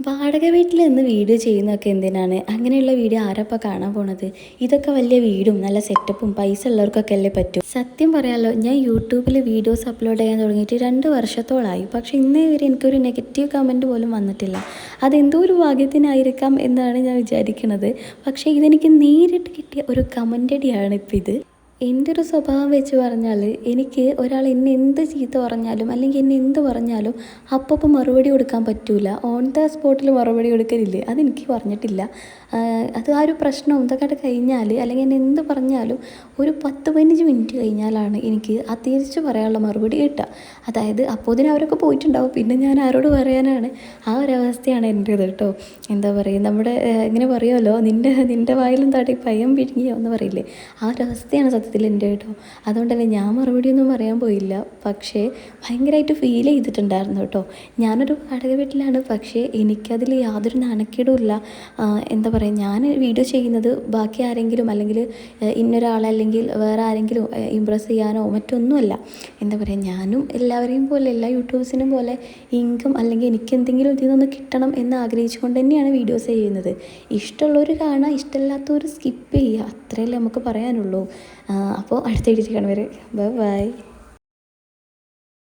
വാടക വീട്ടിൽ നിന്ന് വീഡിയോ ചെയ്യുന്നതൊക്കെ എന്തിനാണ്? അങ്ങനെയുള്ള വീഡിയോ ആരപ്പോൾ കാണാൻ പോണത്? ഇതൊക്കെ വലിയ വീടും നല്ല സെറ്റപ്പും പൈസ ഉള്ളവർക്കൊക്കെ അല്ലേ പറ്റൂ. സത്യം പറയാലോ, ഞാൻ യൂട്യൂബിൽ വീഡിയോസ് അപ്ലോഡ് ചെയ്യാൻ തുടങ്ങിയിട്ട് 2 വർഷത്തോളമായി. പക്ഷേ ഇന്നേ വരെ എനിക്കൊരു നെഗറ്റീവ് കമൻറ്റ് പോലും വന്നിട്ടില്ല. അതെന്തോ ഒരു ഭാഗ്യത്തിനായിരിക്കാം എന്നാണ് ഞാൻ വിചാരിക്കുന്നത്. പക്ഷേ ഇതെനിക്ക് നേരിട്ട് കിട്ടിയ ഒരു കമൻ്റടിയാണ് ഇപ്പോൾ ഇത്. എൻ്റെ ഒരു സ്വഭാവം വെച്ച് പറഞ്ഞാൽ, എനിക്ക് ഒരാൾ എന്നെ എന്ത് ചീത്ത പറഞ്ഞാലും അല്ലെങ്കിൽ എന്നെ എന്ത് പറഞ്ഞാലും അപ്പം മറുപടി കൊടുക്കാൻ പറ്റില്ല. ഓൺ ദ സ്പോട്ടിൽ മറുപടി കൊടുക്കലില്ലേ, അതെനിക്ക് പറഞ്ഞിട്ടില്ല. അത് ആ ഒരു പ്രശ്നം ഇതൊക്കെ കഴിഞ്ഞാൽ അല്ലെങ്കിൽ എന്നെ എന്ത് പറഞ്ഞാലും ഒരു 10-15 മിനിറ്റ് കഴിഞ്ഞാലാണ് എനിക്ക് ആ തിരിച്ച് പറയാനുള്ള മറുപടി കിട്ടുക. അതായത് അപ്പോഴത്തേനും അവരൊക്കെ പോയിട്ടുണ്ടാവും, പിന്നെ ഞാൻ ആരോട് പറയാനാണ്? ആ ഒരവസ്ഥയാണ് എൻ്റേത് കേട്ടോ. എന്താ പറയുക, നമ്മുടെ ഇങ്ങനെ പറയുമല്ലോ, നിൻ്റെ വായിലും തടി പയ്യം പിഴുങ്ങിയോ എന്ന് പറയില്ലേ, ആ ഒരവസ്ഥയാണ് സത്യത്തിൽ എൻ്റെ കേട്ടോ. അതുകൊണ്ട് തന്നെ ഞാൻ മറുപടിയൊന്നും പറയാൻ പോയില്ല. പക്ഷേ ഭയങ്കരമായിട്ട് ഫീൽ ചെയ്തിട്ടുണ്ടായിരുന്നു കേട്ടോ. ഞാനൊരു വാടക വീട്ടിലാണ്, പക്ഷേ എനിക്കതിൽ യാതൊരു നാണക്കേടുമില്ല. എന്താ പറയുക, ഞാൻ വീഡിയോ ചെയ്യുന്നത് ബാക്കി ആരെങ്കിലും അല്ലെങ്കിൽ ഇന്നൊരാളെ അല്ലെങ്കിൽ വേറെ ആരെങ്കിലും ഇമ്പ്രസ് ചെയ്യാനോ മറ്റൊന്നുമല്ല. എന്താ പറയുക, ഞാനും എല്ലാവരെയും പോലെ എല്ലാ യൂട്യൂബേഴ്സിനും പോലെ ഇൻകം അല്ലെങ്കിൽ എനിക്ക് എന്തെങ്കിലും ഇതിൽ നിന്ന് കിട്ടണം എന്ന് ആഗ്രഹിച്ചുകൊണ്ട് തന്നെയാണ് വീഡിയോസ് ചെയ്യുന്നത്. ഇഷ്ടമുള്ളവർ കാണുക, ഇഷ്ടമില്ലാത്തവർ സ്കിപ്പ് ചെയ്യുക, അത്രയല്ലേ നമുക്ക് പറയാനുള്ളൂ. അപ്പോൾ അടുത്ത വീഡിയോ കാണുവരെ ബൈ ബൈ.